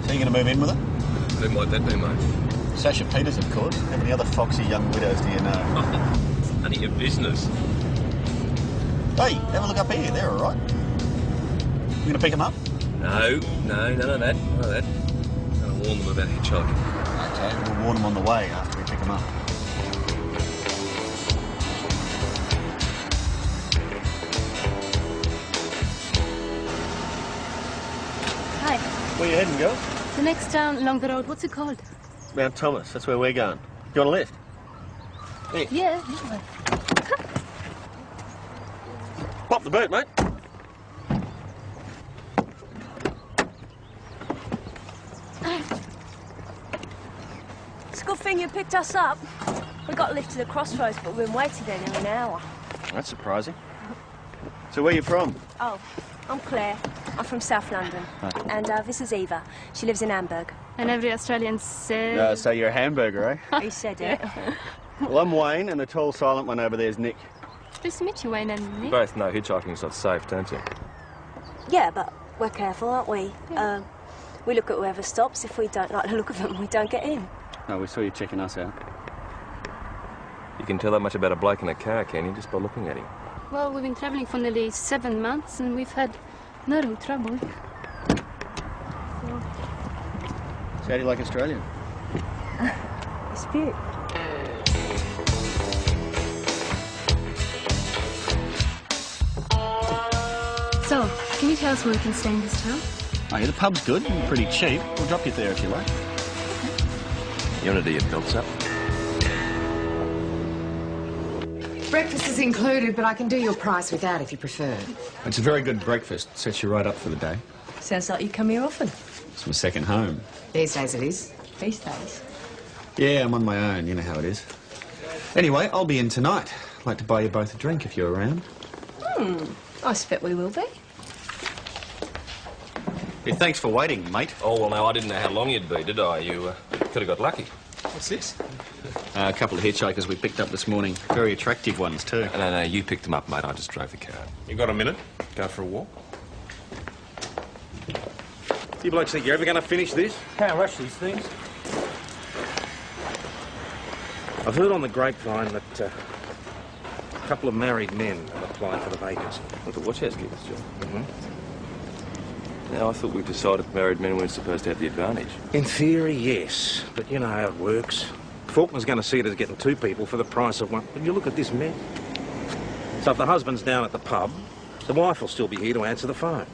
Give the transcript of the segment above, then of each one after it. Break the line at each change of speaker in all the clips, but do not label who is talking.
Are you going to move in with her?
Who might that be, mate?
Sasha Peters, of course. How many other foxy young widows do you know?
It's none of your business.
Hey, have a look up here. They're all right. You going to pick them up?
No, none of that. None of that. I'm going to warn them about hitchhiking.
Okay, we'll warn them on the way after we pick them up.
Hi.
Where you heading, girls?
The next town along the road, what's it called?
Mount Thomas. That's where we're going. You want a lift? Here.
Yeah.
Pop the boot, mate.
It's a good thing you picked us up. We got a lift to the crossroads, but we've been waiting there nearly an hour.
That's surprising. So where you from?
Oh, I'm Claire. I'm from South London.
Oh.
And this is Eva. She lives in Hamburg.
And every Australian says...
So you're a hamburger, eh?
He said it.
Well, I'm Wayne, and the tall, silent one over there's Nick.
Pleased to meet you, Wayne and
You
Nick.
both know hitchhiking's not safe, don't you?
Yeah, but we're careful, aren't we?
Yeah.
We look at whoever stops. If we don't like the look of them, we don't get in.
No, we saw you checking us out.
You can tell that much about a bloke in a car, can you, just by looking at him?
Well, we've been travelling for nearly 7 months and we've had no real trouble.
So how do you like Australia?
It's beautiful.
So, can you tell us where we can stay in this town?
Oh, yeah, the pub's good and pretty cheap. We'll drop you there if you like.
You want to do your belts up?
Breakfast is included, but I can do your price without if you prefer.
It's a very good breakfast. Sets you right up for the day.
Sounds like you come here often.
It's my second home.
These days it is.
These days.
Yeah, I'm on my own. You know how it is. Anyway, I'll be in tonight. I'd like to buy you both a drink if you're around.
I expect we will be.
Yeah, thanks for waiting, mate.
Oh, well, now, I didn't know how long you'd be, did I? You could have got lucky.
What's this? A couple of hitchhikers we picked up this morning. Very attractive ones, too.
No, you picked them up, mate. I just drove the car.
You got a minute? Go for a walk. Do you blokes think you're ever going to finish this?
Can't rush these things.
I've heard on the grapevine that a couple of married men have applied for the vacancy.
What the watch house gave us, John? Now, I thought we decided married men weren't supposed to have the advantage.
In theory, yes, but you know how it works. Faulkner's going to see it as getting 2 people for the price of one. But you look at this mess. So if the husband's down at the pub, the wife will still be here to answer the phone.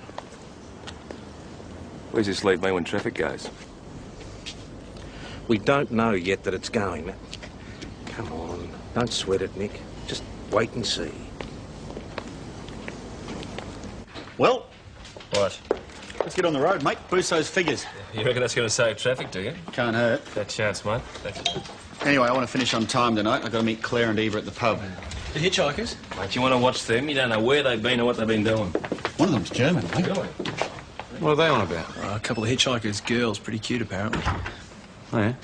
Where's this leave me when traffic goes?
We don't know yet that it's going. Come on, don't sweat it, Nick. Just wait and see.
Well, what? Let's get on the road, mate. Boost those figures.
You reckon that's going to save traffic, do you?
Can't hurt.
That chance, mate.
Anyway, I want to finish on time tonight. I've got to meet Claire and Eva at the pub.
The hitchhikers?
Mate, you want to watch them? You don't know where they've been or what they've been doing.
One of them's German, mate.
Really?
What are they on about?
A couple of hitchhikers, girls, pretty cute apparently.
Oh, yeah?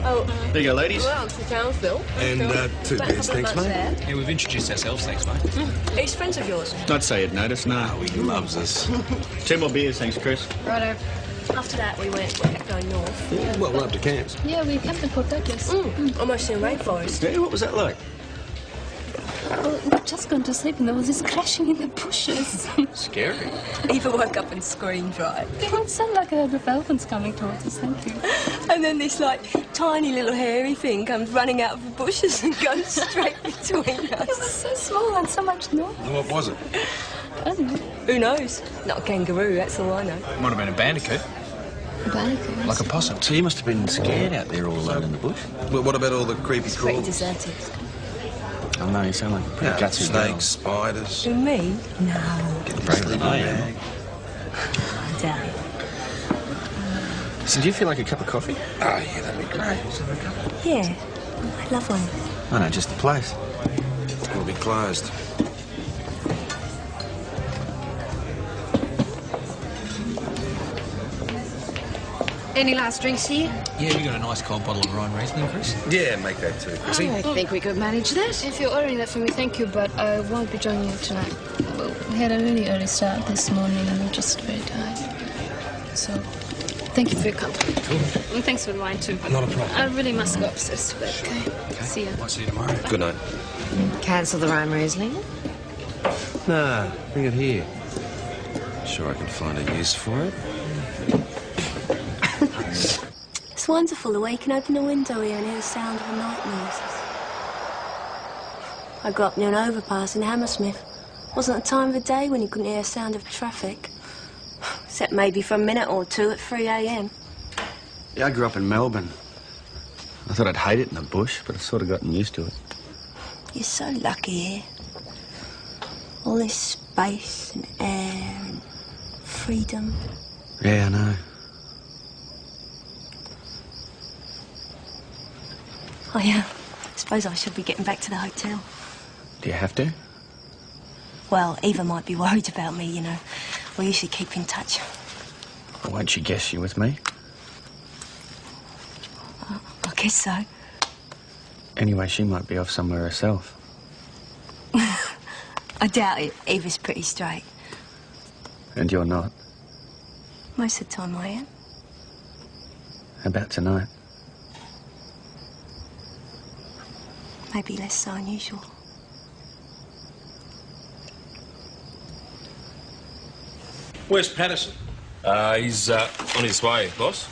Oh,
There you go, ladies.
well, to Townsville.
And 2 beers, thanks, mate.
Yeah, we've introduced ourselves, thanks, mate.
He's friends of yours.
I'd say you'd notice. No.
He loves us.
2 more beers, thanks, Chris.
Righto.
After that, we kept going north.
Well, we're up to camps.
Yeah, we camped in Port Douglas.
Almost in a rainforest.
Yeah, what was that like?
Well, we'd just gone to sleep and there was this crashing in the bushes.
Scary.
Eva woke up and screamed, right?
It would sound like a herd of elephants coming towards us, thank you.
And then this, tiny little hairy thing comes running out of the bushes and goes straight between
It
us.
was so small and so much noise.
What was it?
I don't know.
Who knows? Not a kangaroo, that's all I know.
Might have been a bandicoot.
Bandicoot.
Like a possum.
So you must have been scared out there all alone in the bush? Well, what about all the creepy
It's pretty
crawlers?
deserted.
Oh, no, you sound like a pretty gutsy girl.
Snakes, spiders.
Who, me? No.
Bravely
yeah.
I doubt it.
So do you feel like a cup of coffee?
Oh, yeah, that'd be great.
Yeah. I love one.
Oh, no, just the place.
It'll be closed.
Any last drinks here?
Yeah, we got a nice cold bottle of Rhine Riesling, Chris.
Yeah, make that too, Chrissy.
I think we could manage that.
If you're ordering that for me, thank you, but I won't be joining you tonight. Well, we had a really early start this morning and I'm just very tired. So, thank you for your company.
Cool.
And thanks for the wine, too.
Not a problem.
I really must go upstairs to bed, okay? See ya.
Might see you tomorrow.
Good night.
Cancel the Rhine Riesling?
Nah, bring it here. Sure I can find a use for it.
It's wonderful the way you can open a window here and hear the sound of the night noises. I grew up near an overpass in Hammersmith. Wasn't a time of the day when you couldn't hear the sound of traffic. Except maybe for a minute or two at 3 a.m.
Yeah, I grew up in Melbourne. I thought I'd hate it in the bush, but I've sort of gotten used to it.
You're so lucky here. All this space and air and freedom.
Yeah, I know.
Oh, yeah. I suppose I should be getting back to the hotel.
Do you have to?
Well, Eva might be worried about me, you know. We usually keep in touch.
Well, won't she guess you with me?
I guess so.
Anyway, she might be off somewhere herself.
I doubt it. Eva's pretty straight.
And you're not.
Most of the time I am.
How about tonight?
Maybe less so than usual.
Where's Patterson?
He's on his way, boss.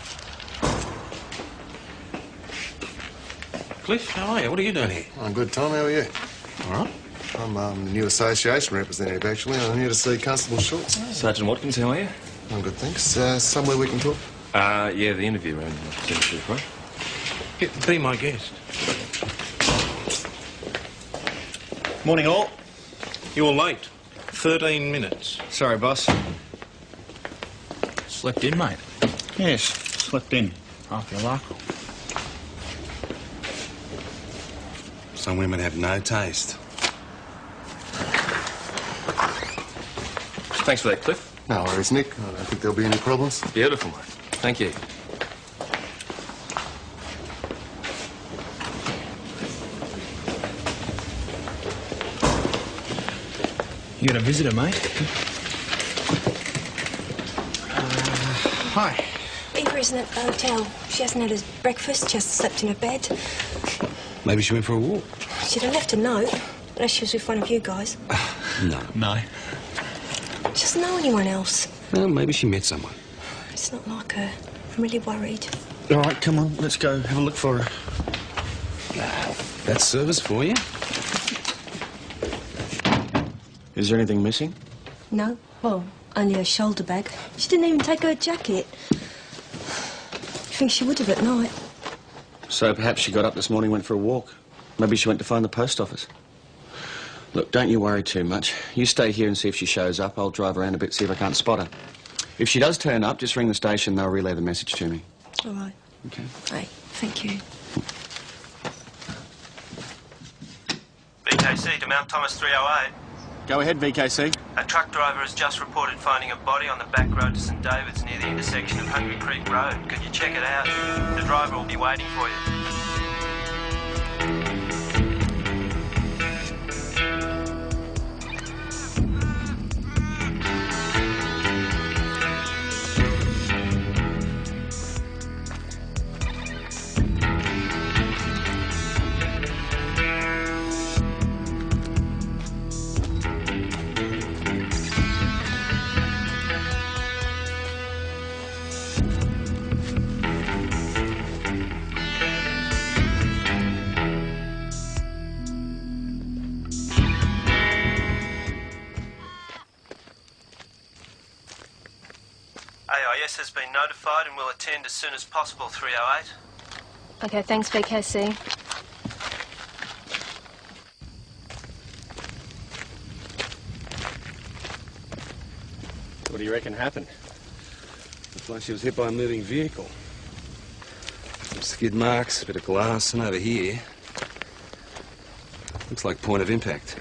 Cliff, how are you? What are you doing here?
I'm good, Tom. How are you?
All right.
I'm the new association representative, actually. I'm here to see Constable Schultz.
Sergeant Watkins, how are you?
I'm good, thanks. Somewhere we can talk?
Yeah, the interview room. Right?
Be my guest.
Morning, all.
You're late. 13 minutes.
Sorry, boss.
Slept in, mate.
Yes, slept in.
Half your luck.
Some women have no taste.
Thanks for that, Cliff.
No worries, Nick. I don't think there'll be any problems.
Beautiful, mate. Thank you.
You got a visitor, mate?
Hi.
Eva isn't at the hotel. She hasn't had her breakfast, just slept in her bed.
Maybe she went for a walk.
She'd have left a note, unless she was with one of you guys.
No.
No.
She doesn't know anyone else.
Well, maybe she met someone.
It's not like her. I'm really worried.
All right, come on, let's go have a look for her.
That's service for you.
Is there anything missing?
No. Well, only her shoulder bag. She didn't even take her jacket. I think she would have at night.
So perhaps she got up this morning, went for a walk. Maybe she went to find the post office. Look, don't you worry too much. You stay here and see if she shows up. I'll drive around a bit, see if I can't spot her. If she does turn up, just ring the station. They'll relay the message to me.
All right.
Okay.
Hey, thank you.
BKC to Mount Thomas 308.
Go ahead, VKC.
A truck driver has just reported finding a body on the back road to St David's near the intersection of Hungry Creek Road. Could you check it out? The driver will be waiting for you. AIS has been notified and will attend as soon as possible, 308.
Okay, thanks, VKC.
What do you reckon happened? Looks like she was hit by a moving vehicle. Some skid marks, a bit of glass, and over here. Looks like point of impact.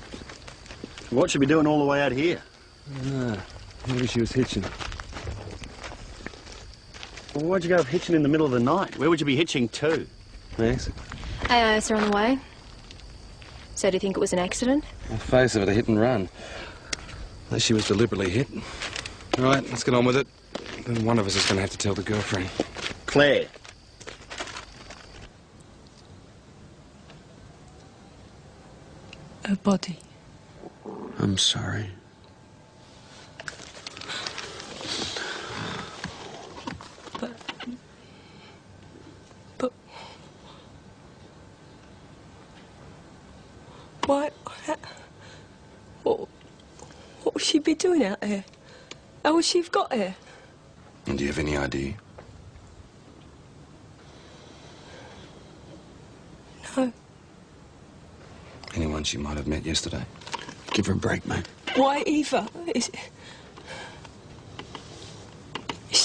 What should be doing all the way out here?
Maybe she was hitching.
Well, why'd you go hitching in the middle of the night? Where would you be hitching to?
Yes.
AIS are on the way. So do you think it was an accident?
On the face of it, a hit and run. Unless she was deliberately hit. All right, let's get on with it. Then one of us is going to have to tell the girlfriend.
Claire.
A body.
I'm sorry.
But why? What would she be doing out here? How would she have got here?
And do you have any idea?
No.
Anyone she might have met yesterday?
Give her a break, mate.
Why, Eva? It's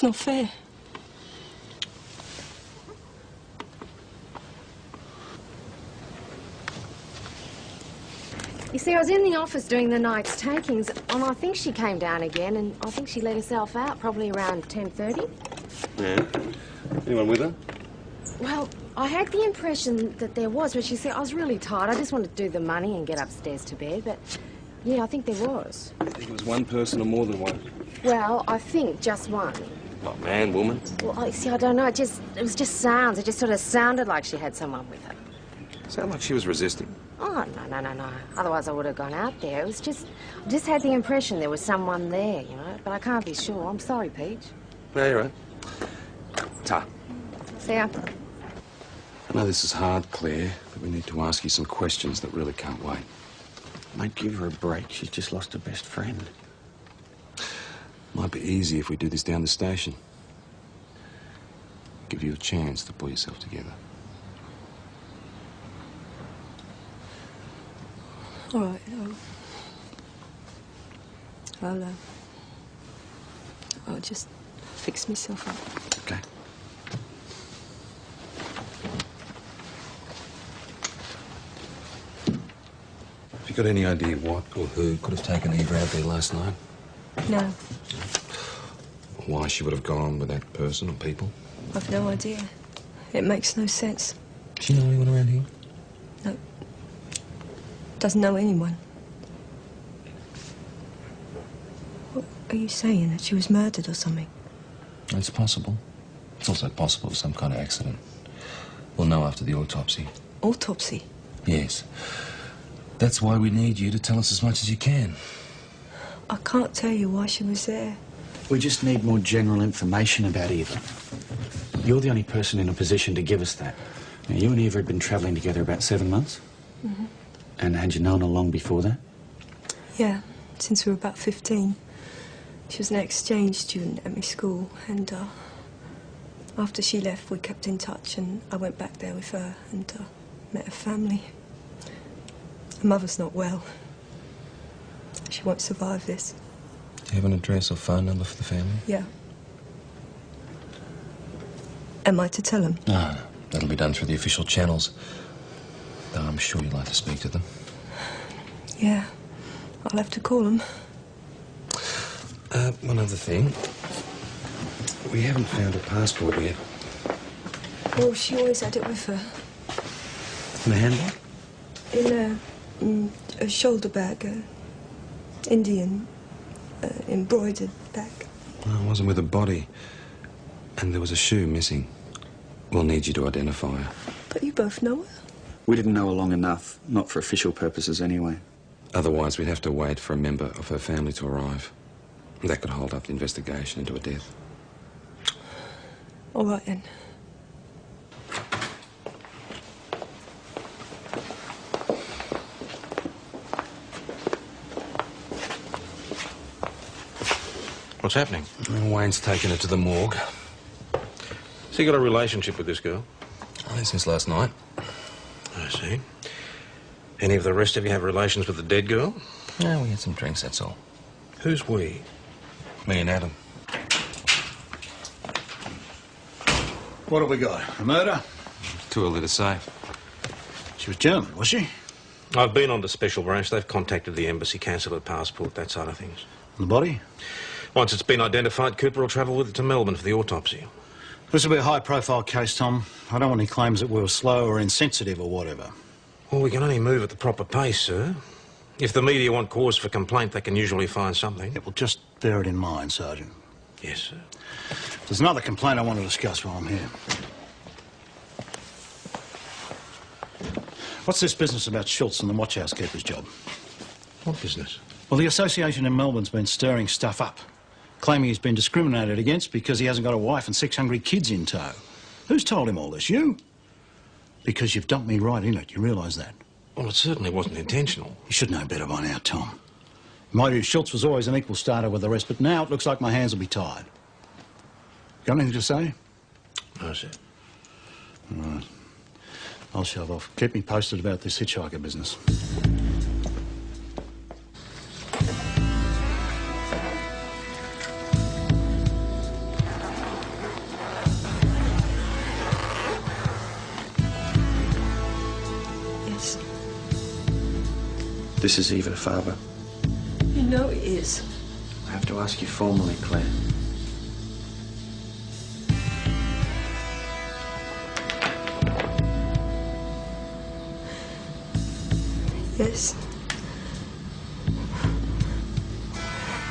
not fair.
You see, I was in the office doing the night's takings, and I think she came down again, and I think she let herself out probably around 10:30.
Yeah. Anyone with her?
Well, I had the impression that there was, but she said, I was really tired. I just wanted to do the money and get upstairs to bed, but yeah, I think there was.
I think it was one person or more than one.
Well, I think just one.
What, man, woman?
Well, I don't know. It was just sounds. It just sort of sounded like she had someone with her.
Sounded like she was resisting.
Oh, no. Otherwise I would have gone out there. It was just... I just had the impression there was someone there, you know, but I can't be sure. I'm sorry, Peach.
No, you're right. Ta.
See ya.
I know this is hard, Claire, but we need to ask you some questions that really can't wait.
Mate, give her a break. She's just lost her best friend.
Might be easy if we do this down the station. Give you a chance to pull yourself together.
All right. I'll just fix myself up.
Okay. Have you got any idea what or who could have taken Eva out there last night?
No,
Why she would have gone with that person or people?
I've no idea. It makes no sense.
Does she know anyone around here?
No. Doesn't know anyone. What are you saying? That she was murdered or something?
It's possible. It's also possible some kind of accident. We'll know after the autopsy.
Autopsy?
Yes. That's why we need you to tell us as much as you can.
I can't tell you why she was there.
We just need more general information about Eva. You're the only person in a position to give us that. Now, you and Eva had been travelling together about 7 months.
Mm-hmm.
And had you known her long before that?
Yeah, since we were about 15. She was an exchange student at my school, and after she left, we kept in touch, and I went back there with her and met her family. Her mother's not well. She won't survive this.
Do you have an address or phone number for the family?
Yeah. Am I to tell them?
No. That'll be done through the official channels. Though I'm sure you'd like to speak to them.
Yeah. I'll have to call them.
One other thing. We haven't found her passport yet.
Oh, she always had it with her.
In a handbag?
In a shoulder bag, Indian embroidered bag.
Well, it wasn't with a body. And there was a shoe missing. We'll need you to identify her.
But you both know her?
We didn't know her long enough, not for official purposes anyway.
Otherwise, we'd have to wait for a member of her family to arrive. That could hold up the investigation into a death.
All right, then.
What's happening?
Well, Wayne's taken her to the morgue.
So you got a relationship with this girl?
Only since last night.
I see. Any of the rest of you have relations with the dead girl?
No, we had some drinks, that's all.
Who's we?
Me and Adam.
What have we got? A murder?
Too early to say.
She was German, was she?
I've been on to Special Branch. They've contacted the embassy, cancelled her passport, that side of things.
And the body?
Once it's been identified, Cooper will travel with it to Melbourne for the autopsy.
This will be a high-profile case, Tom. I don't want any claims that we were slow or insensitive or whatever.
Well, we can only move at the proper pace, sir. If the media want cause for complaint, they can usually find something.
Yeah, well, just bear it in mind, Sergeant.
Yes, sir.
There's another complaint I want to discuss while I'm here. What's this business about Schultz and the watch housekeeper's job?
What business?
Well, the association in Melbourne's been stirring stuff up, claiming he's been discriminated against because he hasn't got a wife and 6 hungry kids in tow. Who's told him all this? You? Because you've dumped me right in it. You realise that?
Well, it certainly wasn't intentional.
You should know better by now, Tom. Mind you, Schultz was always an equal starter with the rest, but now it looks like my hands will be tied. Got anything to say?
No, sir.
All right. I'll shove off. Keep me posted about this hitchhiker business.
Yes.
This is Eva Faber.
You know it is.
I have to ask you formally, Claire.
Yes.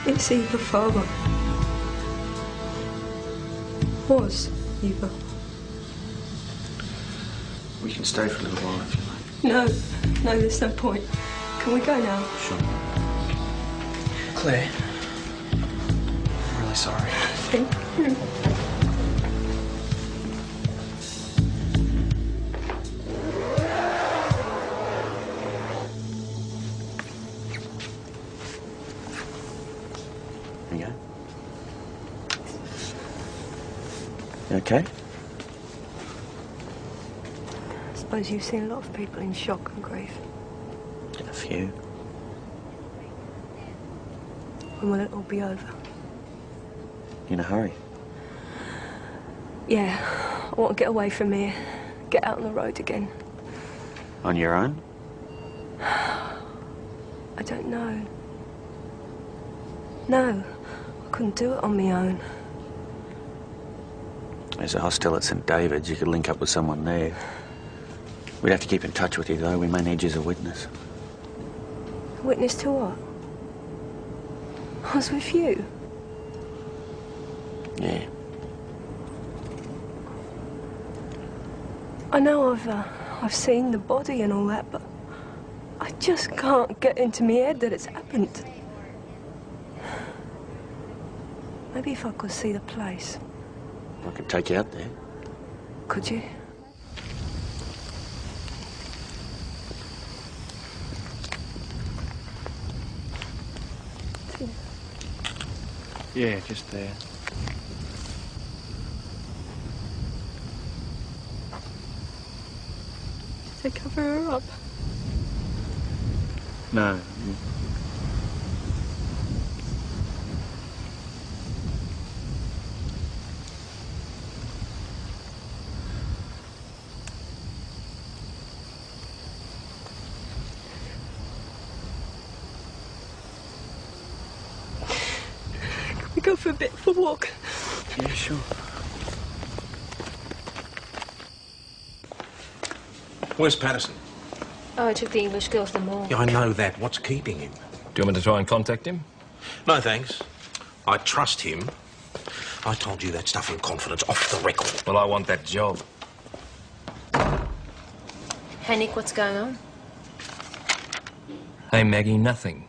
It's Eva Faber. Was Eva.
We can stay for a little while if you like.
No, there's no point. Can we go now?
Sure.
Claire.
I'm really sorry.
Thank you.
There you go. You okay?
I suppose you've seen a lot of people in shock and grief.
A few.
When will it all be over?
You in a hurry?
Yeah, I want to get away from here. Get out on the road again.
On your own?
I don't know. No, I couldn't do it on my own.
There's a hostel at St David's. You could link up with someone there. We'd have to keep in touch with you, though. We may need you as a witness.
Witness to what? I was with you.
Yeah.
I know I've seen the body and all that, but I just can't get into my head that it's happened. Maybe if I could see the place.
I could take you out there.
Could you?
Yeah, just there.
To cover her up.
No.
We go for a bit of a walk.
Yeah, sure.
Where's Patterson?
Oh, I took the English girl to the mall.
Yeah, I know that. What's keeping him?
Do you want me to try and contact him?
No, thanks. I trust him. I told you that stuff in confidence, off the record.
Well, I want that job.
Hey, Nick, what's going on?
Hey, Maggie, nothing.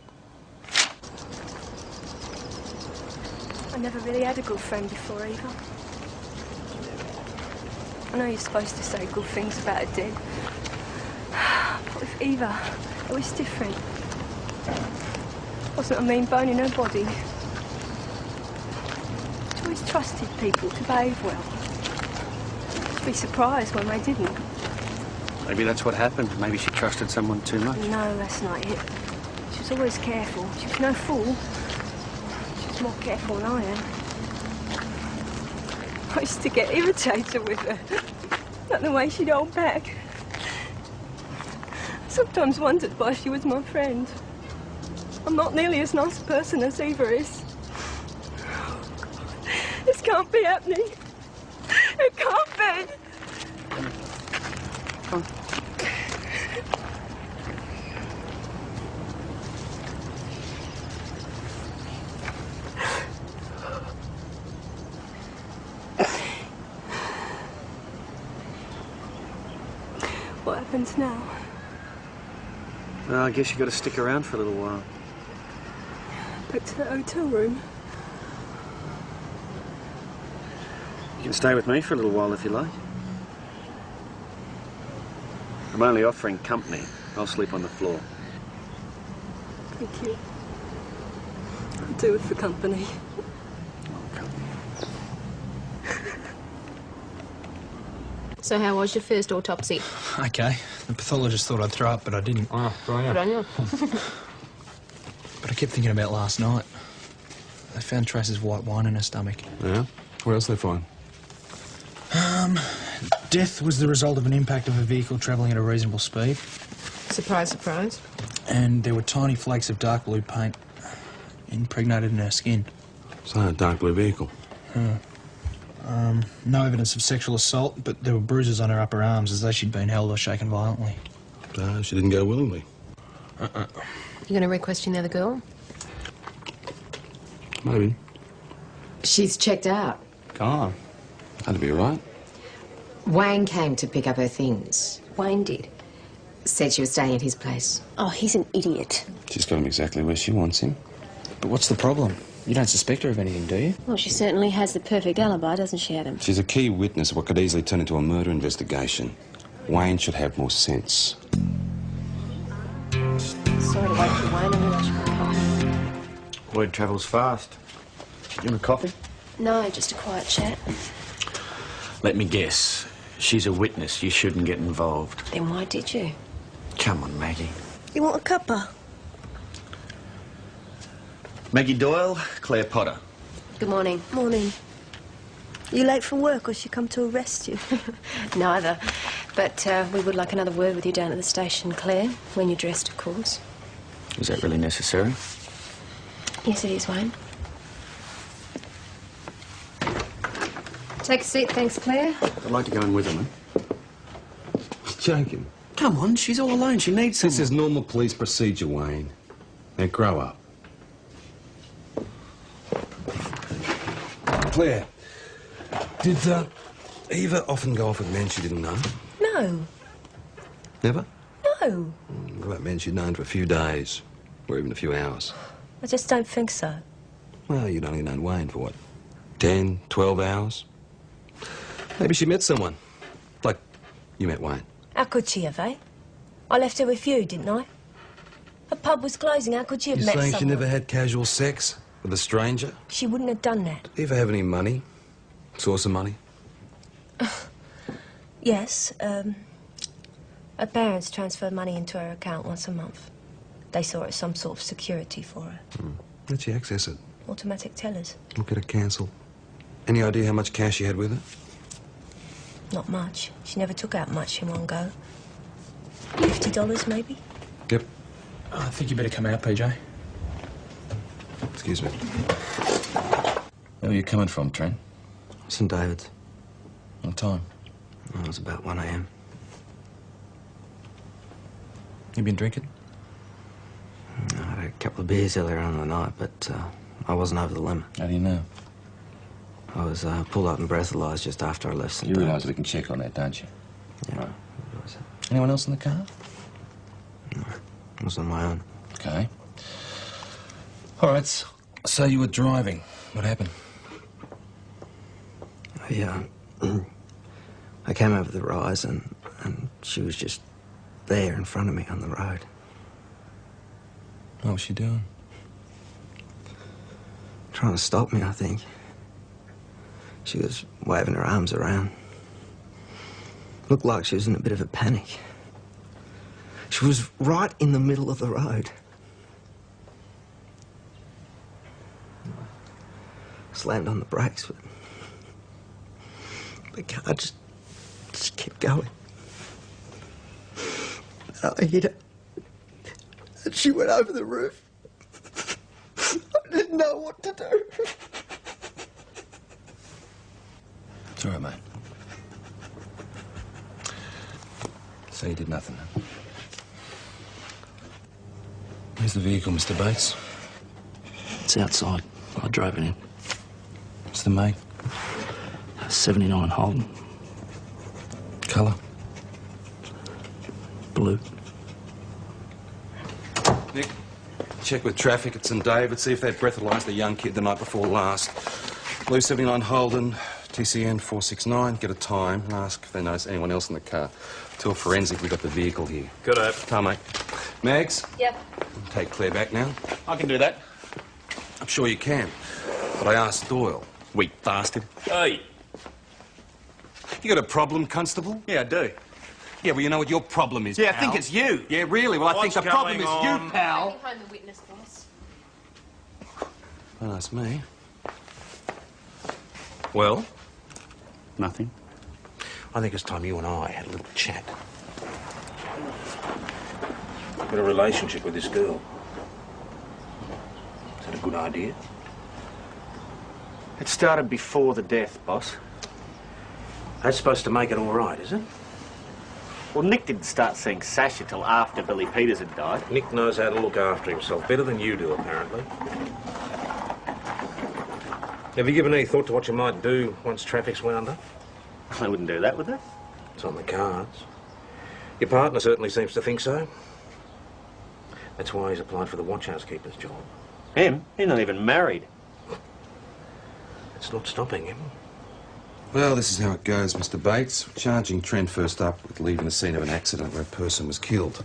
I never really had a good friend before, Eva. I know you're supposed to say good things about a dead. But with Eva, it was different. Wasn't a mean bone in her body. She always trusted people to behave well. I'd be surprised when they didn't.
Maybe that's what happened. Maybe she trusted someone too much.
No, that's not it. She was always careful. She was no fool. She was more careful than I am. I used to get irritated with her. Not the way she'd hold back. I sometimes wondered why she was my friend. I'm not nearly as nice a person as Eva is. Oh, God. This can't be happening. It can't be. What happens now?
Well, I guess you've got to stick around for a little while.
Back to the hotel room.
You can stay with me for a little while if you like. I'm only offering company. I'll sleep on the floor.
Thank you. I'll do it for company.
So how was your first autopsy?
Okay. The pathologist thought I'd throw up, but I didn't.
Oh,
Good on you.
But I kept thinking about last night. They found traces of white wine in her stomach.
Yeah? What else they find?
Death was the result of an impact of a vehicle travelling at a reasonable speed.
Surprise, surprise.
And there were tiny flakes of dark blue paint impregnated in her skin.
So, a dark blue vehicle.
No evidence of sexual assault, but there were bruises on her upper arms as though she'd been held or shaken violently.
So, she didn't go willingly.
You going to re-question the other girl?
Maybe.
She's checked out.
Gone. That'd be right.
Wayne came to pick up her things.
Wayne did.
Said she was staying at his place.
Oh, he's an idiot.
She's got him exactly where she wants him.
But what's the problem? You don't suspect her of anything, do you?
Well, she certainly has the perfect alibi, doesn't she, Adam?
She's a key witness of what could easily turn into a murder investigation. Wayne should have more sense.
Sorry to wait for Wayne. I realise you can't come.
Word travels fast. You want a coffee?
No, just a quiet chat.
Let me guess. She's a witness. You shouldn't get involved.
Then why did you?
Come on, Maggie.
You want a cuppa?
Maggie Doyle, Claire Potter.
Good morning.
Morning. You late for work or she come to arrest you?
Neither. But we would like another word with you down at the station, Claire. When you're dressed, of course.
Is that really necessary?
Yes, it is, Wayne.
Take a seat, thanks, Claire.
I'd like to go in with her, man.
Joking.
Come on, she's all alone. She needs someone.
This is normal police procedure, Wayne. Now grow up. Claire, did Eva often go off with men she didn't know?
No.
Never?
No.
What about men she'd known for a few days, or even a few hours?
I just don't think so.
Well, you'd only known Wayne for what, 10, 12 hours? Maybe she met someone. Like you met Wayne.
How could she have, eh? I left her with you, didn't I? The pub was closing. How could she have
You're
met
saying
someone?
she never had casual sex with a stranger?
She wouldn't have done that.
Do you ever have any money? Source of money?
Yes, her parents transferred money into her account once a month. They saw it as some sort of security for her.
How'd she access it?
Automatic tellers.
Look, get it cancelled. Any idea how much cash she had with her?
Not much. She never took out much in one go. $50 maybe?
Yep.
I think you better come out, PJ.
Excuse me.
Where are you coming from, Trent?
St David's.
What time?
Oh, it was about 1 a.m.
You been drinking?
I had a couple of beers earlier on in the night, but I wasn't over the limit.
How do you know?
I was pulled up and breathalyzed just after I left St
You
David's.
realise we can check on that, don't you?
Yeah.
Right. Anyone else in the car?
No, I was on my own.
Okay. All right. So you were driving. What happened?
Yeah. I came over the rise and she was just there in front of me on the road.
What was she doing?
Trying to stop me, I think. She was waving her arms around. Looked like she was in a bit of a panic. She was right in the middle of the road. Slammed on the brakes, but the car just kept going. And I hit her. And she went over the roof. I didn't know what to do.
It's all right, mate.
So you did nothing, huh? Where's the vehicle, Mr. Bates?
It's outside. I drove it in.
What's the make?
79 Holden.
Colour?
Blue.
Nick, check with traffic at St David, see if they breathalyzed the young kid the night before last. Blue 79 Holden, TCN 469. Get a time and ask if they notice anyone else in the car. Tell Forensic we got the vehicle here.
Good up.
Come, mate. Mags?
Yep.
Take Claire back now.
I can do that.
I'm sure you can. But I asked Doyle. Weak bastard.
Hey.
You got a problem, Constable?
Yeah, I do.
Yeah, well, you know what your problem is,
Yeah,
pal.
I think it's you.
Yeah, really? Well, I think the problem is you, pal.
Bring home the witness, boss.
Well, that's me.
Well?
Nothing.
I think it's time you and I had a little chat. I've got a relationship with this girl. Is that a good idea?
It started before the death, boss.
That's supposed to make it all right, is it?
Well, Nick didn't start seeing Sasha till after Billy Peters had died.
Nick knows how to look after himself better than you do, apparently. Have you given any thought to what you might do once traffic's wound up?
I wouldn't do that, would they?
It's on the cards. Your partner certainly seems to think so. That's why he's applied for the watch house keeper's job.
Him? He's not even married.
It's not stopping him.
Well, this is how it goes, Mr. Bates. Charging Trent first up with leaving the scene of an accident where a person was killed.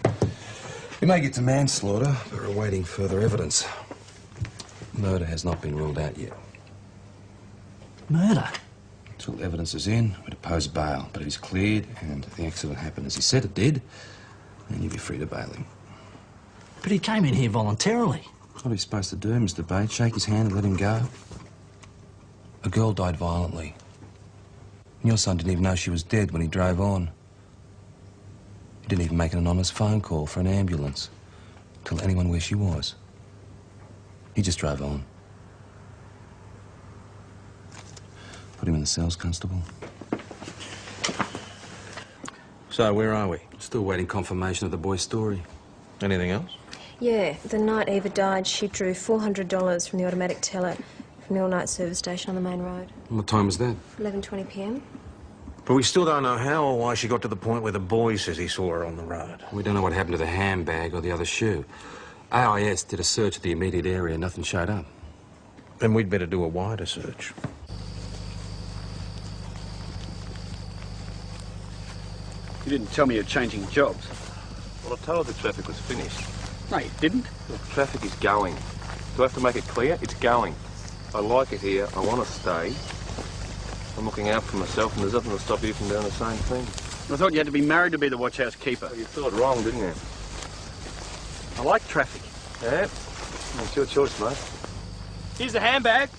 We may get to manslaughter, but we're awaiting further evidence. Murder has not been ruled out yet.
Murder?
Until evidence is in, we'd oppose bail. But if he's cleared and the accident happened as he said it did, then you'd be free to bail him.
But he came in here voluntarily.
What are you supposed to do, Mr. Bates? Shake his hand and let him go? A girl died violently. And your son didn't even know she was dead when he drove on. He didn't even make an anonymous phone call for an ambulance. Tell anyone where she was. He just drove on. Put him in the cells, Constable.
So, where are we?
Still waiting confirmation of the boy's story.
Anything else?
Yeah, the night Eva died, she drew $400 from the automatic teller from the all-night service station on the main road.
What time was that?
11:20 p.m.
But we still don't know how or why she got to the point where the boy says he saw her on the road.
We don't know what happened to the handbag or the other shoe. AIS did a search of the immediate area. Nothing showed up.
Then we'd better do a wider search.
You didn't tell me you're changing jobs.
Well, I told her the traffic was finished.
No, you didn't.
The traffic is going. Do I have to make it clear? It's going. I like it here. I want to stay. I'm looking out for myself, and there's nothing to stop you from doing the same thing.
I thought you had to be married to be the watch house keeper.
Well, you thought wrong, didn't you?
I like traffic.
Yeah? It's your choice, mate.
Here's the handbag.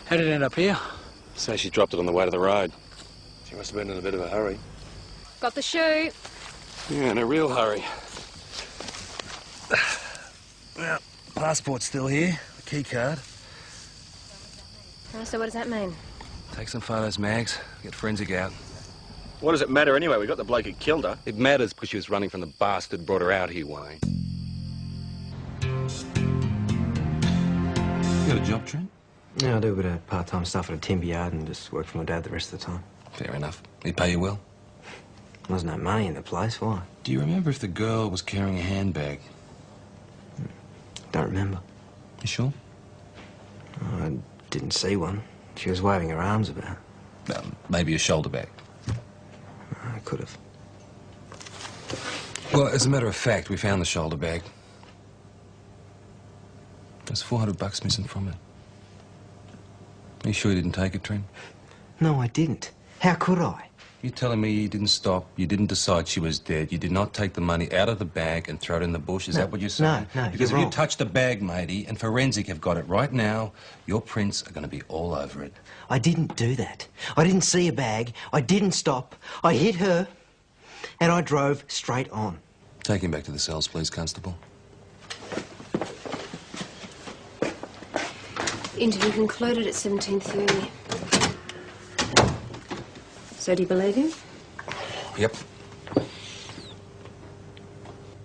How did it end up here?
Say she dropped it on the way to the road. She must have been in a bit of a hurry.
Got the shoe.
Yeah, in a real hurry. Well, passport's still here. The key card.
So what does that mean?
Take some photos, Mags. Get forensic out.
What does it matter anyway? We got the bloke who killed her.
It matters because she was running from the bastard brought her out here, Wayne. You got a job, Trent?
Yeah, I do a bit of part-time stuff at a timber yard and just work for my dad the rest of the time.
Fair enough. He'd pay you well?
There's no money in the place, why?
Do you remember if the girl was carrying a handbag?
Don't remember.
You sure?
I didn't see one. She was waving her arms about.
Well, maybe a shoulder bag.
I could have.
Well, as a matter of fact, we found the shoulder bag. There's $400 missing from it. Are you sure you didn't take it, Trent?
No, I didn't. How could I?
You're telling me you didn't stop, you didn't decide she was dead, you did not take the money out of the bag and throw it in the bush? Is that what you're saying?
No,
because
you're
if
wrong.
you touch the bag, matey, and Forensic have got it right now, your prints are going to be all over it.
I didn't do that. I didn't see a bag. I didn't stop. I hit her, and I drove straight on.
Take him back to the cells, please, Constable.
Interview concluded at 17:30.
So do you believe him?
Yep.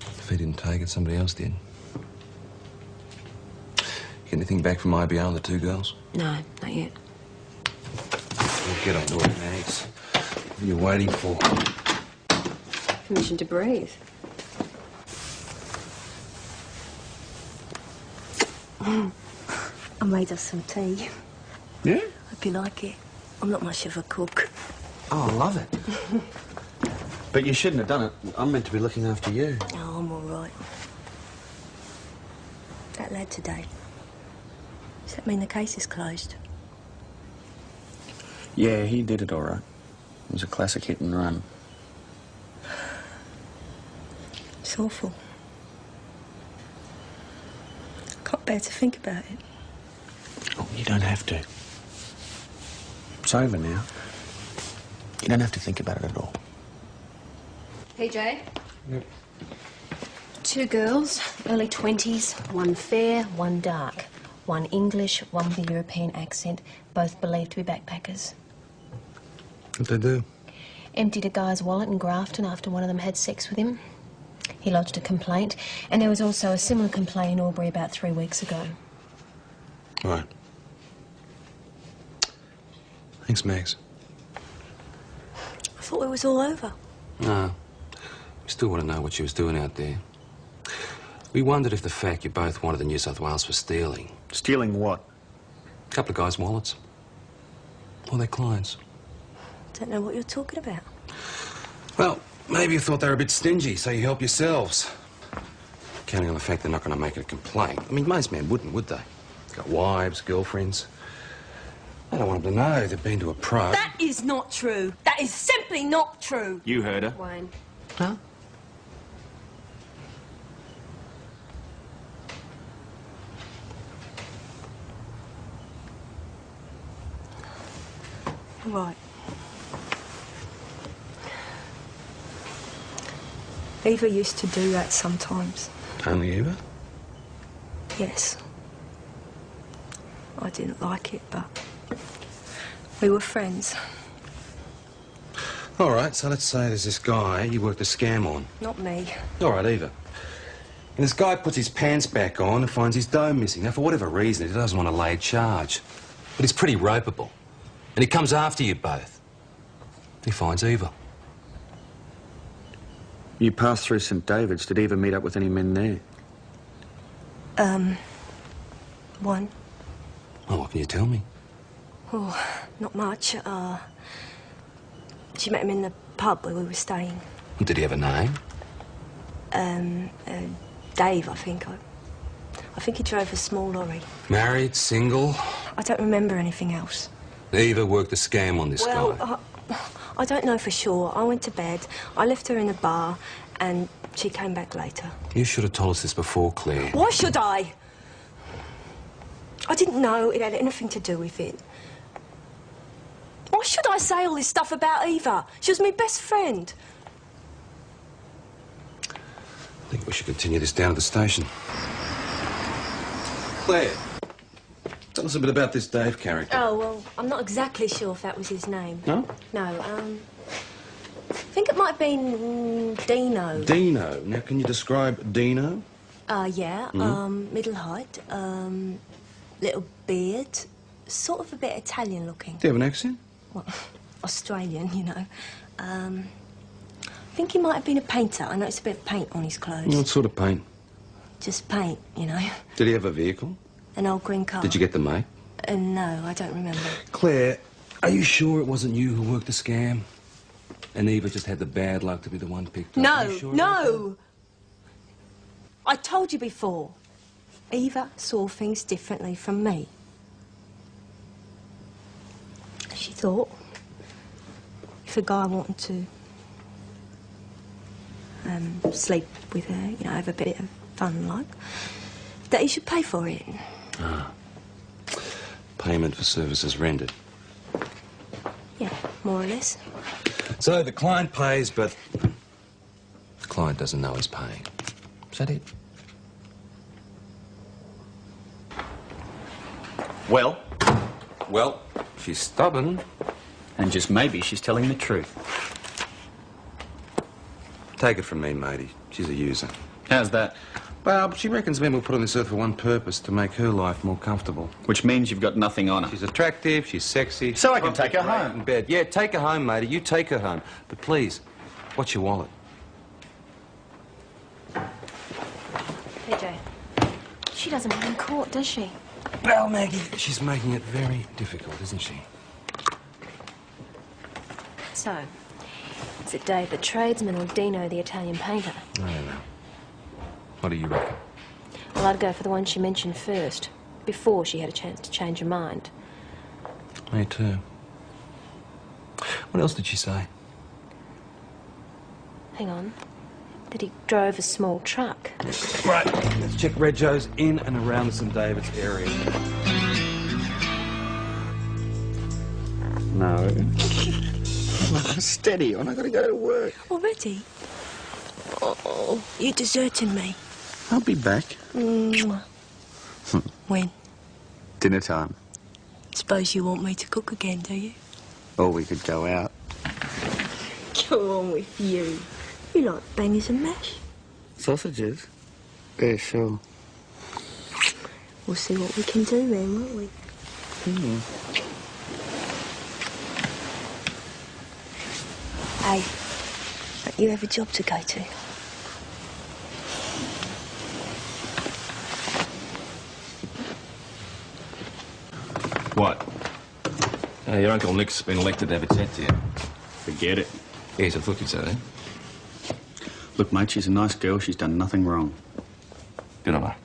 If he didn't take it, somebody else did. Get anything back from IBR and the two girls?
No, not yet.
Well, get on to it, Max. What are you waiting for?
Permission to breathe.
I made us some tea.
Yeah?
Hope you like it. I'm not much of a cook.
Oh, I love it. But you shouldn't have done it. I'm meant to be looking after you.
Oh, I'm all right. That lad today. Does that mean the case is closed?
Yeah, he did it all right. It was a classic hit and run.
It's awful. I can't bear to think about it.
Oh, you don't have to. It's over now. You don't have to think about it at all.
PJ?
Yep.
2 girls, early 20s, one fair, one dark. One English, one with a European accent, both believed to be backpackers.
What'd they do?
Emptied a guy's wallet in Grafton after one of them had sex with him. He lodged a complaint, and there was also a similar complaint in Albury about 3 weeks ago.
Right. Thanks, Max.
I thought it was all over.
No. We still want to know what she was doing out there. We wondered if the fact you both wanted the New South Wales for stealing.
Stealing what?
A couple of guys' wallets. Or their clients.
Don't know what you're talking about.
Well, maybe you thought they were a bit stingy, so you help yourselves. Counting on the fact they're not going to make it a complaint. I mean, most men wouldn't, would they? Got wives, girlfriends. I don't want them to know they've been to a pro.
That is not true. That is simply not true.
You heard her.
Wayne.
Huh?
Right. Eva used to do that sometimes.
Only Eva?
Yes. I didn't like it, but we were friends.
All right, so let's say there's this guy you worked a scam on.
Not me.
All right, Eva. And this guy puts his pants back on and finds his dough missing. Now, for whatever reason, he doesn't want to lay charge. But he's pretty ropeable. And he comes after you both. He finds Eva.
You passed through St David's. Did Eva meet up with any men there?
One.
Well, what can you tell me?
Oh, not much. She met him in the pub where we were staying.
Did he have a name?
Dave, I think. I think he drove a small lorry.
Married, single?
I don't remember anything else.
Eva worked a scam on this guy.
Well, I don't know for sure. I went to bed, I left her in the bar, and she came back later.
You should have told us this before, Claire.
Why should I? I didn't know it had anything to do with it. Why should I say all this stuff about Eva? She was my best friend.
I think we should continue this down to the station. Claire, tell us a bit about this Dave character.
Oh, well, I'm not exactly sure if that was his name.
No?
No, I think it might have been Dino.
Dino. Now, can you describe Dino?
Yeah, middle height, little beard, sort of a bit Italian looking.
Do you have an accent?
Well, Australian, you know. I think he might have been a painter. I noticed a bit of paint on his clothes.
What sort of paint?
Just paint, you know.
Did he have a vehicle?
An old green car.
Did you get the mate?
No, I don't remember.
Claire, are you sure it wasn't you who worked the scam? And Eva just had the bad luck to be the one picked up? Are you sure
No! I told you before. Eva saw things differently from me. She thought if a guy wanted to sleep with her, you know, have a bit of fun, like, that he should pay for it.
Ah. Payment for services rendered.
Yeah, more or less.
So the client pays, but the client doesn't know he's paying. Is that it?
Well?
Well, if you're stubborn,
And just maybe she's telling the truth.
Take it from me, matey. She's a user.
How's that?
Well, she reckons men were put on this earth for one purpose, to make her life more comfortable.
Which means you've got nothing on her.
She's attractive, she's sexy.
So I can take her home.
In bed. Yeah, take her home, matey. You take her home. But please, watch your wallet.
PJ, she doesn't have in court, does she?
Well, Maggie, she's making it very difficult, isn't she?
So, is it Dave the tradesman or Dino the Italian painter?
I don't know. What do you reckon?
Well, I'd go for the one she mentioned first, before she had a chance to change her mind.
Me too. What else did she say?
Hang on. That he drove a small truck.
Right, let's check Red Joe's in and around the St David's area.
No. Steady on, I've got to go to work.
Already? Oh, you're deserting me.
I'll be back.
When?
Dinner time.
Suppose you want me to cook again, do you?
Or we could go out.
Go on with you. You like bangers and mash?
Sausages? Yeah, sure.
We'll see what we can do then, won't we? Hey, don't you have a job to go to?
What? Your Uncle Nick's been elected to have a chat to you.
Forget it.
Yes, I thought you'd say that.
Look, mate, she's a nice girl. She's done nothing wrong.
Good on her.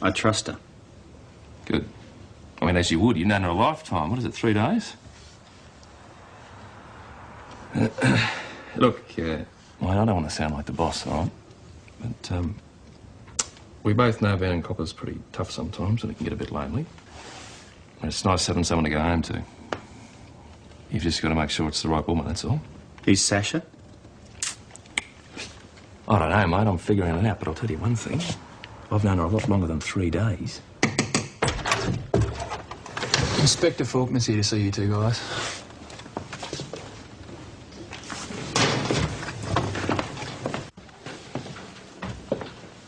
I trust her.
Good. I mean, as you would. You've known her a lifetime. What is it, 3 days? Look, well, I don't want to sound like the boss, all right? But, we both know Bangkok's pretty tough sometimes and it can get a bit lonely. And it's nice having someone to go home to. You've just got to make sure it's the right woman, that's all.
Is Sasha?
I don't know, mate. I'm figuring it out, but I'll tell you one thing. I've known her a lot longer than 3 days.
Inspector Faulkner's here to see you two guys.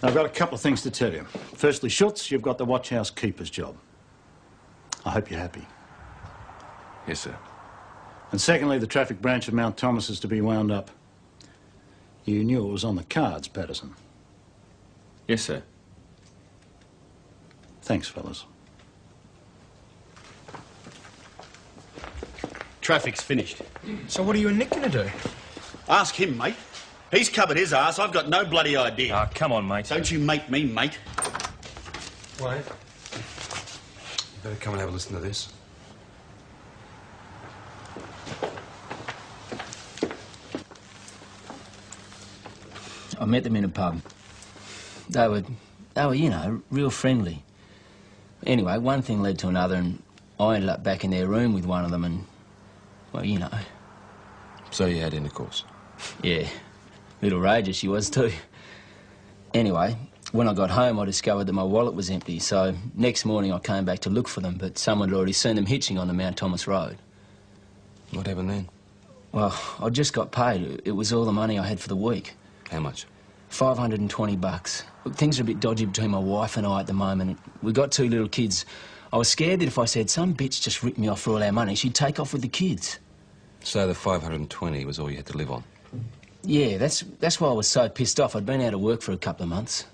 I've got a couple of things to tell you. Firstly, Schutz, you've got the watch house keeper's job. I hope you're happy.
Yes, sir.
And secondly, the traffic branch of Mount Thomas is to be wound up. You knew it was on the cards, Patterson.
Yes, sir.
Thanks, fellas.
Traffic's finished.
So what are you and Nick going to do?
Ask him, mate. He's covered his ass. I've got no bloody idea.
Ah, come on, mate.
Don't you make me, mate.
Wayne, you better come and have a listen to this.
I met them in a pub. They were, you know, real friendly. Anyway, one thing led to another, and I ended up back in their room with one of them, and, well, you know.
So you had intercourse?
Yeah. Little rager she was, too. Anyway, when I got home, I discovered that my wallet was empty, so next morning I came back to look for them, but someone had already seen them hitching on the Mount Thomas Road.
What happened then?
Well, I just got paid. It was all the money I had for the week.
How much?
$520. Look, things are a bit dodgy between my wife and I at the moment. We've got 2 little kids. I was scared that if I said some bitch just ripped me off for all our money, she'd take off with the kids.
So the 520 was all you had to live on?
Yeah, that's why I was so pissed off. I'd been out of work for a couple of months.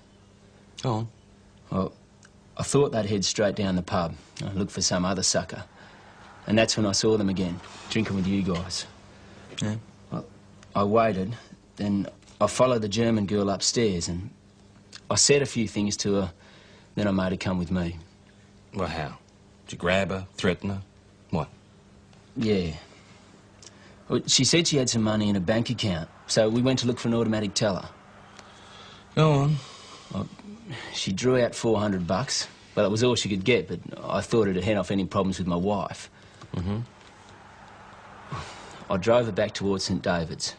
Go on.
Well, I thought they'd head straight down the pub and look for some other sucker. And that's when I saw them again, drinking with you guys.
Yeah?
Well, I waited, then I followed the German girl upstairs and I said a few things to her, then I made her come with me.
Well, how? Did you grab her, threaten her? What?
Yeah. Well, she said she had some money in a bank account, so we went to look for an automatic teller.
Go on.
Well, she drew out $400. Well, it was all she could get, but I thought it'd head off any problems with my wife.
Mm-hmm.
I drove her back towards St David's.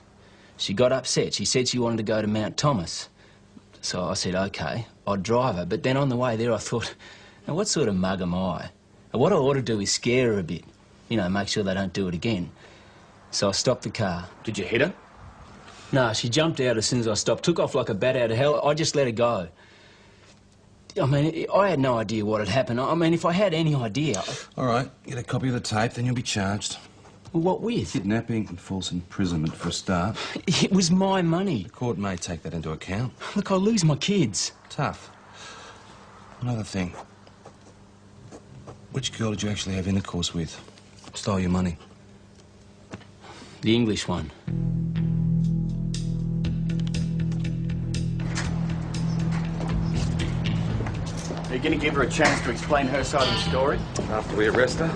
She got upset. She said she wanted to go to Mount Thomas. So I said, OK, I'd drive her. But then on the way there, I thought, now what sort of mug am I? And what I ought to do is scare her a bit. You know, make sure they don't do it again. So I stopped the car.
Did you hit her?
No, she jumped out as soon as I stopped, took off like a bat out of hell. I just let her go. I mean, I had no idea what had happened. I mean, if I had any idea...
All right, get a copy of the tape, then you'll be charged.
Well, what with?
Kidnapping and false imprisonment for a start.
It was my money.
The court may take that into account.
Look, I'll lose my kids.
Tough. Another thing. Which girl did you actually have intercourse with? Stole your money?
The English one.
Are you going to give her a chance to explain her side of the story?
After we arrest her?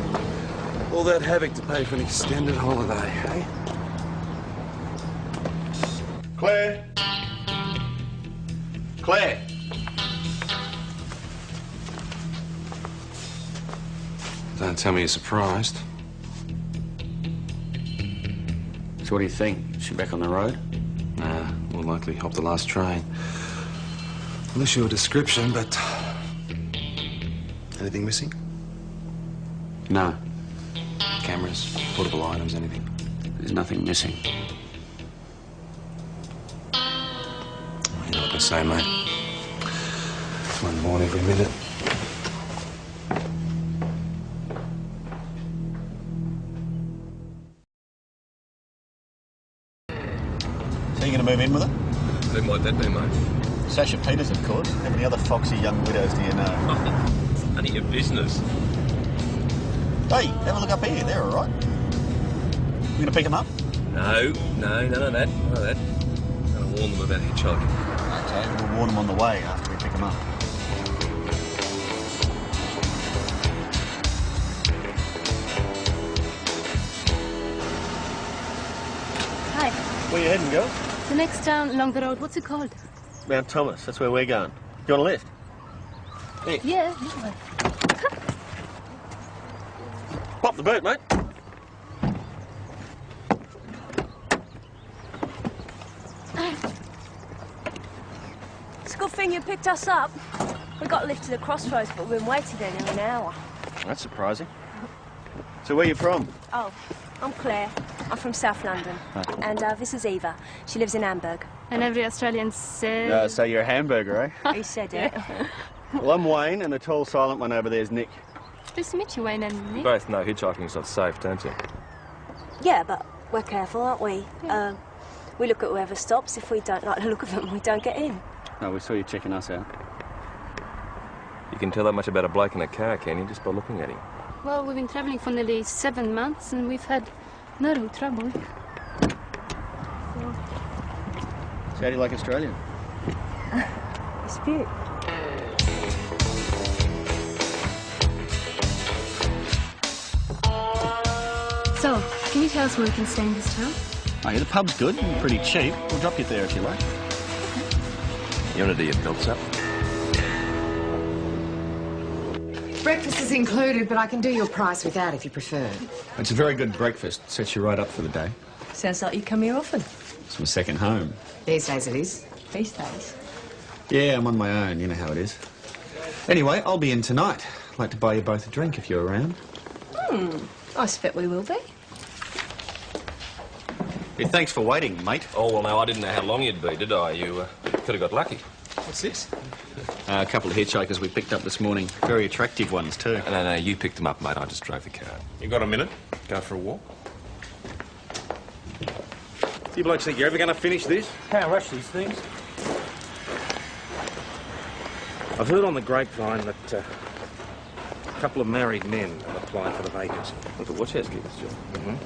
All that havoc to pay for an extended holiday, eh?
Claire? Claire?
Don't tell me you're surprised.
So what do you think? Is she back on the road?
Nah, more likely hopped the last train. I'll issue a description, but... Anything missing?
No.
Cameras, portable items, anything?
There's nothing missing.
You know what they say, mate. One born every minute.
So you going to move in with her?
Who might that be, mate?
Sasha Peters, of course. How many other foxy young widows do you know?
It's none of your business.
Hey, have a look up here. They're all right. You going to pick them up?
No, none of that. None of that. I'm going to warn them about hitchhiking.
Okay, we'll warn them on the way after we pick them up.
Hi.
Where you heading, girl?
The next town along the road, what's it called?
Mount Thomas. That's where we're going. You want a lift? Here.
Yeah.
Pop the boot, mate.
It's a good thing you picked us up. We got a lift to the crossroads, but we've been waiting there nearly an hour.
That's surprising. So where you from?
Oh, I'm Claire. I'm from South London. And this is Eva. She lives in Hamburg.
And every Australian says...
So you're a hamburger, eh?
He said it.
Well, I'm Wayne, and the tall, silent one over there is Nick.
Nice to meet you, Wayne and
You
Nick.
both know hitchhiking's not safe, don't you?
Yeah, but we're careful, aren't we? We look at whoever stops. If we don't like the look of them, we don't get in.
No, we saw you checking us out.
You can tell that much about a bloke in a car, can you, just by looking at him?
Well, we've been travelling for nearly 7 months and we've had no real trouble.
So how do you like Australia?
It's beautiful.
So, can you tell us where we can stay in this town?
Oh, yeah, the pub's good and pretty cheap. We'll drop you there if you like.
You want to do your belts up?
Breakfast is included, but I can do your price without if you prefer.
It's a very good breakfast. Sets you right up for the day.
Sounds like you come here often.
It's my second home.
These days it is.
These days.
Yeah, I'm on my own. You know how it is. Anyway, I'll be in tonight. I'd like to buy you both a drink if you're around.
I expect we will be.
Yeah, thanks for waiting, mate.
Oh, well, no, I didn't know how long you'd be, did I? You could have got lucky.
What's this? A couple of hitchhikers we picked up this morning. Very attractive ones, too.
No, you picked them up, mate. I just drove the car.
You got a minute? Go for a walk. Do you blokes think you're ever going to finish this?
Can't rush these things.
I've heard on the grapevine that a couple of married men have applied for the vacancy.
Look at watch house keepers, John.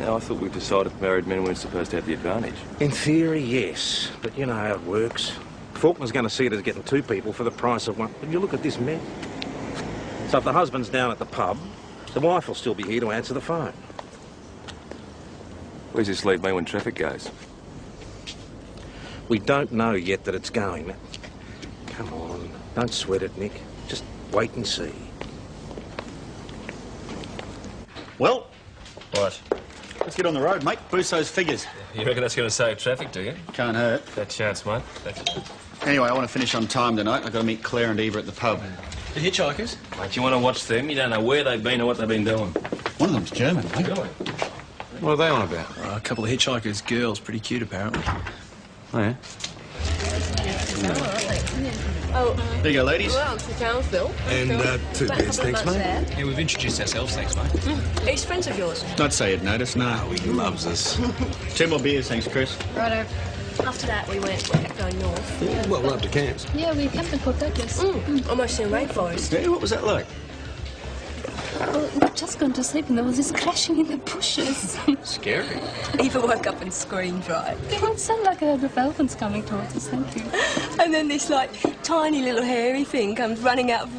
Now, I thought we decided married men weren't supposed to have the advantage.
In theory, yes. But you know how it works. Faulkner's going to see it as getting 2 people for the price of 1. But you look at this mess. So if the husband's down at the pub, the wife will still be here to answer the phone.
Where's this leave me when traffic goes?
We don't know yet that it's going. Come on, don't sweat it, Nick. Just wait and see.
Well, what? Let's get on the road, mate. Boost those figures.
You reckon that's going to save traffic, do you?
Can't hurt.
That chance, mate. That chance.
Anyway, I want to finish on time tonight. I've got to meet Claire and Eva at the pub.
The hitchhikers?
Mate, you want to watch them? You don't know where they've been or what they've been doing.
One of them's German, mate.
Really?
What are they on about?
A couple of hitchhikers, girls, pretty cute apparently.
Oh, yeah?
Oh,
There you go, ladies.
well, to Townsville.
And 2 beers, thanks, mate.
Yeah, we've introduced ourselves, thanks, mate.
He's friends of yours.
I'd say you'd notice. No.
He loves us.
2 more beers, thanks, Chris.
Righto.
After that, we went going north.
Well, we're up to camps.
Yeah, we camped in Port Douglas.
Almost in a rainforest.
Yeah, what was that like?
Well, we'd just gone to sleep and there was this crashing in the bushes.
Scary.
Eva woke up and screamed, right?
It sounded like a herd of elephants coming towards us, thank you.
And then this, like, tiny little hairy thing comes running out of